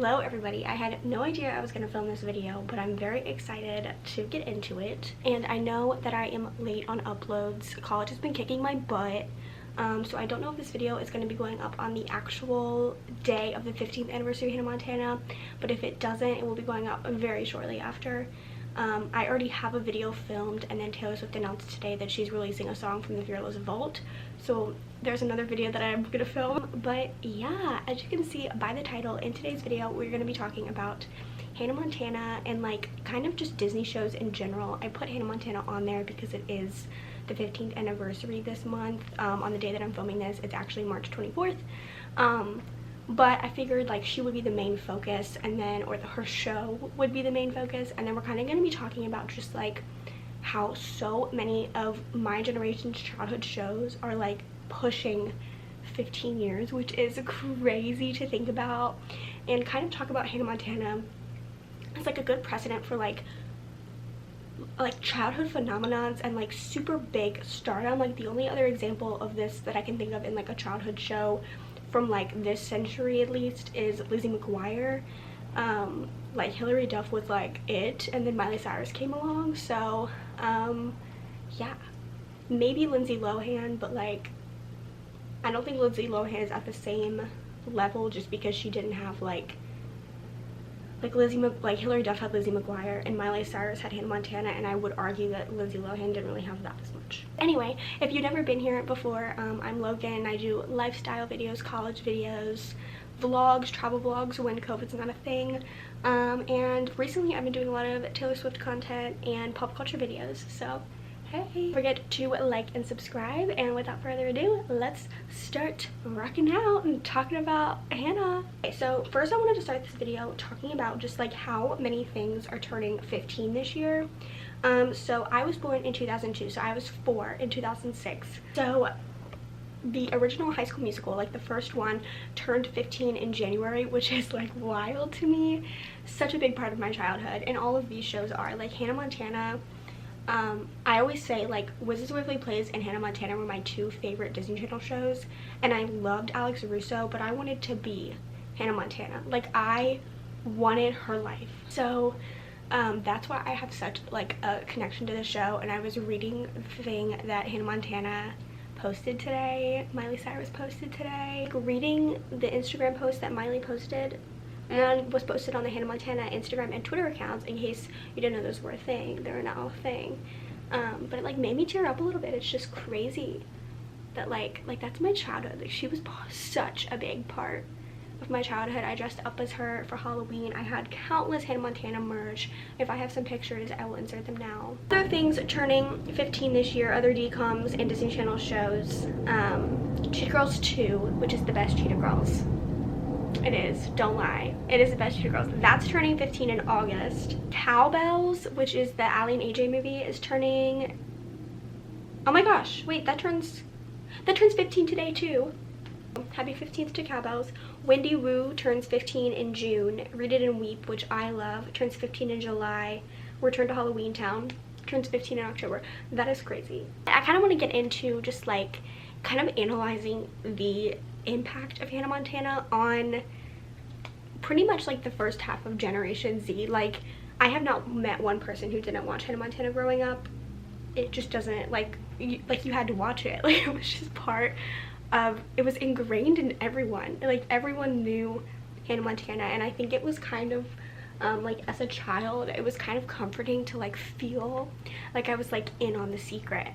Hello everybody. I had no idea I was going to film this video, but I'm very excited to get into it. And I know that I am late on uploads. College has been kicking my butt. So I don't know if this video is going to be going up on the actual day of the 15th anniversary of Hannah Montana, but if it doesn't, it will be going up very shortly after. I already have a video filmed, and then Taylor Swift announced today that she's releasing a song from the Fearless Vault, so there's another video that I'm gonna film. But yeah, as you can see by the title, in today's video we're gonna be talking about Hannah Montana and like kind of just Disney shows in general. I put Hannah Montana on there because it is the 15th anniversary this month. On the day that I'm filming this, it's actually March 24th. But I figured like she would be the main focus, and then her show would be the main focus, and then we're kind of going to be talking about just like how so many of my generation's childhood shows are like pushing 15 years, which is crazy to think about, and kind of talk about Hannah Montana as like a good precedent for like childhood phenomenons and like super big stardom. Like the only other example of this that I can think of in like a childhood show from like this century at least is Lizzie McGuire. Like Hilary Duff was like it, and then Miley Cyrus came along. So yeah, maybe Lindsay Lohan, but like I don't think Lindsay Lohan is at the same level, just because she didn't have like Hilary Duff had Lizzie McGuire and Miley Cyrus had Hannah Montana, and I would argue that Lindsay Lohan didn't really have that as much. Anyway, if you've never been here before, I'm Logan. I do lifestyle videos, college videos, vlogs, travel vlogs when COVID's not a thing, and recently I've been doing a lot of Taylor Swift content and pop culture videos, so hey. Don't forget to like and subscribe, and without further ado, let's start rocking out and talking about Hannah. Okay, so first I wanted to start this video talking about just like how many things are turning 15 this year. So I was born in 2002, so I was 4 in 2006. So the original High School Musical, like the first one, turned 15 in January, which is like wild to me. Such a big part of my childhood, and all of these shows are like Hannah Montana. I always say like Wizards of Waverly Place and Hannah Montana were my 2 favorite Disney Channel shows, and I loved Alex Russo, but I wanted to be Hannah Montana. Like I wanted her life. So that's why I have such like a connection to the show. And I was reading the thing that Hannah Montana posted today, Miley Cyrus posted today, like, reading the Instagram post that Miley posted and was posted on the Hannah Montana Instagram and Twitter accounts. In case you didn't know those were a thing, they're now a thing. But it like made me tear up a little bit. It's just crazy that like that's my childhood. Like she was such a big part of my childhood. I dressed up as her for Halloween. I had countless Hannah Montana merch. If I have some pictures, I will insert them now. Other things turning 15 this year, other DComs and Disney Channel shows. Cheetah Girls 2, which is the best Cheetah Girls. It is, don't lie, it is the best Cheetah Girls. That's turning 15 in August. Cowbells, which is the Ally and AJ movie, is turning, oh my gosh, wait, that turns 15 today too. Happy 15th to Cowbells. Wendy Wu turns 15 in June. Read It and Weep, which I love, turns 15 in July. Return to Halloween Town turns 15 in October. That is crazy. I kind of want to get into just like kind of analyzing the impact of Hannah Montana on pretty much like the first half of Generation Z. Like I have not met one person who didn't watch Hannah Montana growing up. It just doesn't like you had to watch it. Like it was just part of, it was ingrained in everyone. Like everyone knew Hannah Montana, and I think it was kind of like as a child it was kind of comforting to like feel like I was like in on the secret.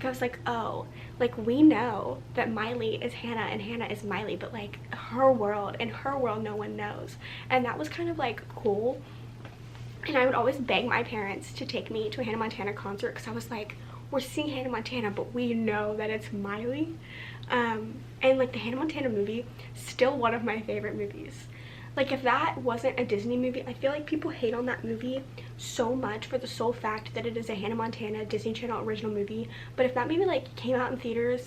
I was like, oh, like we know that Miley is Hannah and Hannah is Miley, but like in her world no one knows. And that was kind of like cool. And I would always beg my parents to take me to a Hannah Montana concert, because I was like, we're seeing Hannah Montana, but we know that it's Miley. And like the Hannah Montana movie, still one of my favorite movies. Like if that wasn't a Disney movie, I feel like people hate on that movie so much for the sole fact that it is a Hannah Montana Disney Channel original movie. But if that movie like came out in theaters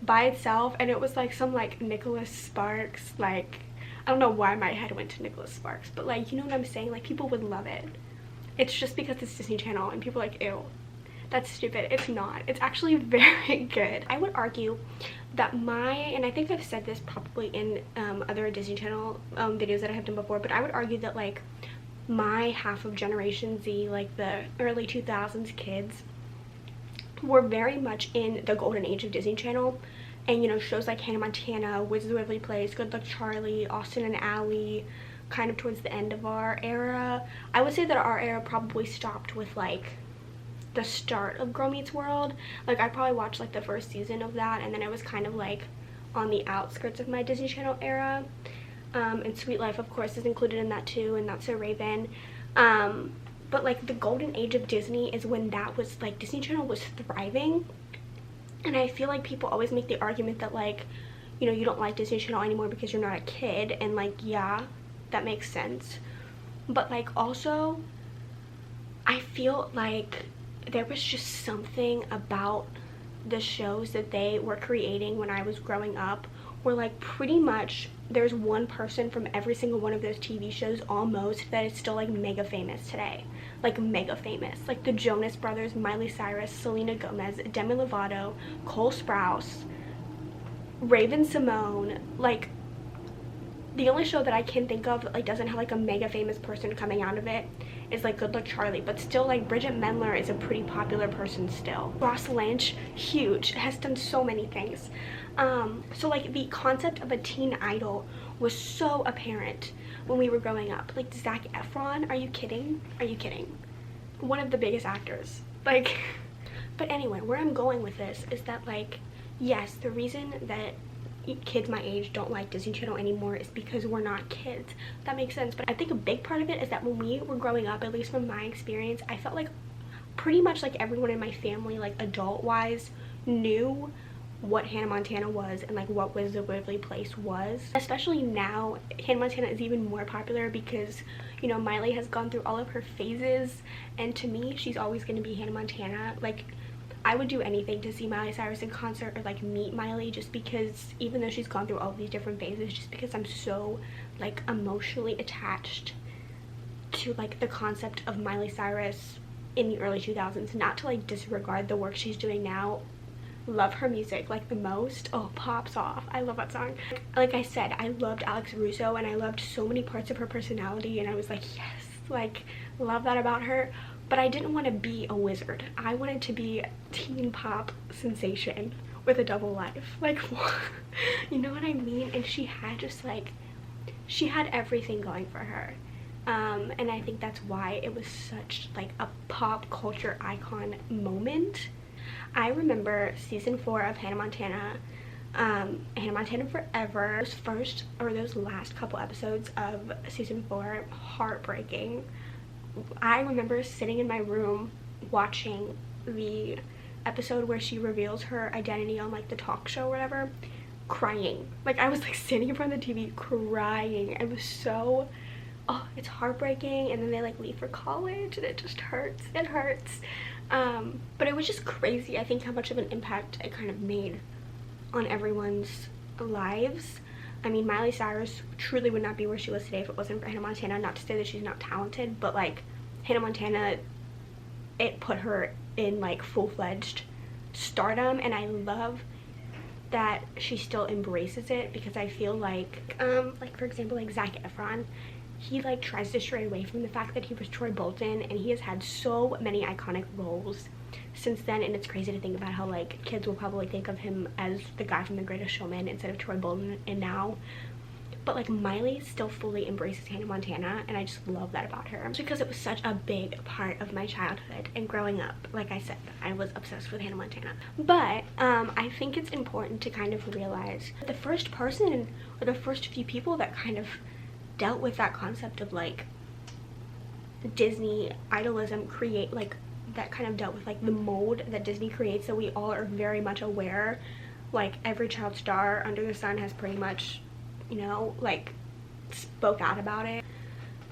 by itself and it was like some like Nicholas Sparks, like I don't know why my head went to Nicholas Sparks, but like you know what I'm saying, like people would love it. It's just because it's Disney Channel and people are like, ew, That's stupid. It's not. It's actually very good. I would argue that and I think I've said this probably in other Disney Channel videos that I have done before, but I would argue that like my half of Generation Z, like the early 2000s kids, were very much in the golden age of Disney Channel. And you know, shows like Hannah Montana, Wizards of Waverly Place, Good Luck Charlie, Austin and Ally, kind of towards the end of our era. I would say that our era probably stopped with like the start of Girl Meets World. Like I probably watched like the first season of that, and then I was kind of like on the outskirts of my Disney Channel era. And Sweet Life of course is included in that too, and That's So Raven. But like the golden age of Disney is when that was like Disney Channel was thriving. And I feel like people always make the argument that like, you know, you don't like Disney Channel anymore because you're not a kid, and like, yeah, that makes sense. But like also I feel like there was just something about the shows that they were creating when I was growing up where like pretty much there's one person from every single one of those TV shows almost that is still like mega famous today. Like mega famous. Like the Jonas Brothers, Miley Cyrus, Selena Gomez, Demi Lovato, Cole Sprouse, Raven Simone. Like the only show that I can think of that like doesn't have like a mega famous person coming out of it is like Good Luck Charlie, but still like Bridget Mendler is a pretty popular person still. Ross Lynch, huge, has done so many things. So like the concept of a teen idol was so apparent when we were growing up. Like Zac Efron, are you kidding? Are you kidding? One of the biggest actors. Like, but anyway, where I'm going with this is that like, yes, the reason that kids my age don't like Disney Channel anymore is because we're not kids. That makes sense. But I think a big part of it is that when we were growing up, at least from my experience, I felt like pretty much like everyone in my family, like adult wise, knew what Hannah Montana was and like what Wizards of Waverly Place was. Especially now, Hannah Montana is even more popular because, you know, Miley has gone through all of her phases, and to me she's always going to be Hannah Montana. Like I would do anything to see Miley Cyrus in concert or like meet Miley, just because even though she's gone through all these different phases, just because I'm so like emotionally attached to like the concept of Miley Cyrus in the early 2000s. Not to like disregard the work she's doing now. Love her music like the most. Oh, Pops Off, I love that song. Like I said, I loved Alex Russo and I loved so many parts of her personality, and I was like, yes, like love that about her. But I didn't want to be a wizard. I wanted to be a teen pop sensation with a double life. Like, what? You know what I mean? And she had just like, she had everything going for her. And I think that's why it was such like a pop culture icon moment. I remember season 4 of Hannah Montana, Hannah Montana Forever. Those last couple episodes of season 4, heartbreaking. I remember sitting in my room watching the episode where she reveals her identity on like the talk show or whatever, crying. Like I was like sitting in front of the TV crying. It was so, oh, it's heartbreaking. And then they like leave for college and it just hurts. It hurts. But it was just crazy, I think, how much of an impact it kind of made on everyone's lives. I mean, Miley Cyrus truly would not be where she was today if it wasn't for Hannah Montana. Not to say that she's not talented, but like Hannah Montana, it put her in like full-fledged stardom, and I love that she still embraces it, because I feel like for example, like Zac Efron, he like tries to stray away from the fact that he was Troy Bolton, and he has had so many iconic roles since then, and it's crazy to think about how like kids will probably think of him as the guy from The Greatest Showman instead of Troy Bolton and now. But like Miley still fully embraces Hannah Montana, and I just love that about her. It's because it was such a big part of my childhood and growing up. Like I said, I was obsessed with Hannah Montana. But I think it's important to kind of realize the first person or the first few people that kind of dealt with that concept of like Disney idolism that kind of dealt with like the mold that Disney creates, that we all are very much aware. Like every child star under the sun has pretty much, you know, like spoke out about it.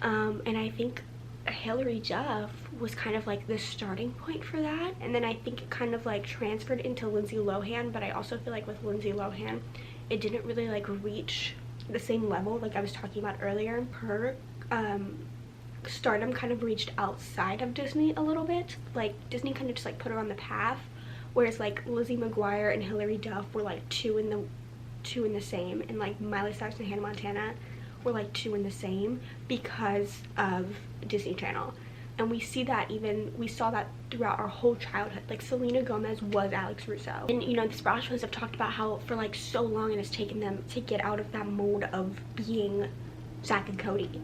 And I think Hilary Duff was kind of like the starting point for that, and then I think it kind of like transferred into Lindsay Lohan. But I also feel like with Lindsay Lohan, it didn't really like reach the same level like I was talking about earlier. Her stardom kind of reached outside of Disney a little bit. Like Disney kind of just like put her on the path, whereas like Lizzie McGuire and Hilary Duff were like two in the same, and like Miley Cyrus and Hannah Montana were like two in the same because of Disney Channel. And we saw that throughout our whole childhood. Like Selena Gomez was Alex Russo, and you know, the Sprouse Twins have talked about how for like so long it has taken them to get out of that mold of being Zack and Cody.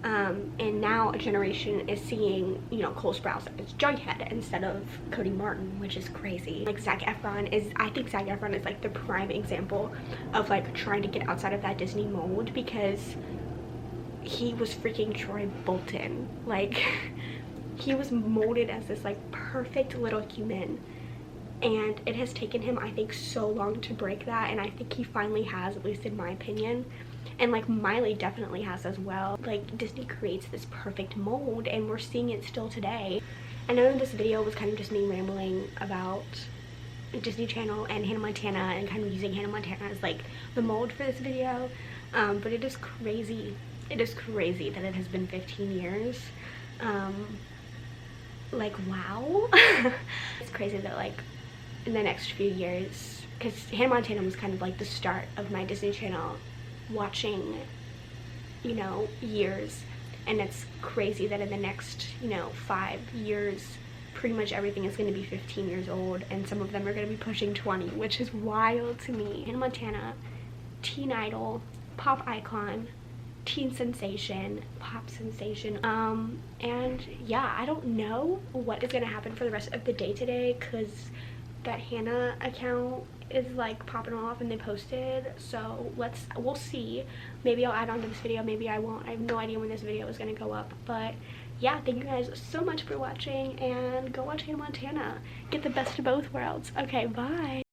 And now a generation is seeing, you know, Cole Sprouse as Jughead instead of Cody Martin, which is crazy. Like I think Zac Efron is like the prime example of like trying to get outside of that Disney mold, because he was freaking Troy Bolton. Like he was molded as this like perfect little human, and it has taken him, I think, so long to break that, and I think he finally has, at least in my opinion. And like Miley definitely has as well. Like Disney creates this perfect mold, and we're seeing it still today. I know this video was kind of just me rambling about Disney Channel and Hannah Montana, and kind of using Hannah Montana as like the mold for this video, but it is crazy. It is crazy that it has been 15 years. Like wow. It's crazy that like in the next few years, because Hannah Montana was kind of like the start of my Disney Channel watching, you know, years, and it's crazy that in the next, you know, 5 years pretty much everything is going to be 15 years old, and some of them are going to be pushing 20, which is wild to me. Hannah Montana, teen idol, pop icon, teen sensation, pop sensation, and yeah, I don't know what is going to happen for the rest of the day today, because that Hannah account is like popping off and they posted, so we'll see. Maybe I'll add on to this video, maybe I won't. I have no idea when this video is going to go up, but yeah, thank you guys so much for watching, and go watch Hannah Montana. Get the best of both worlds. Okay, bye.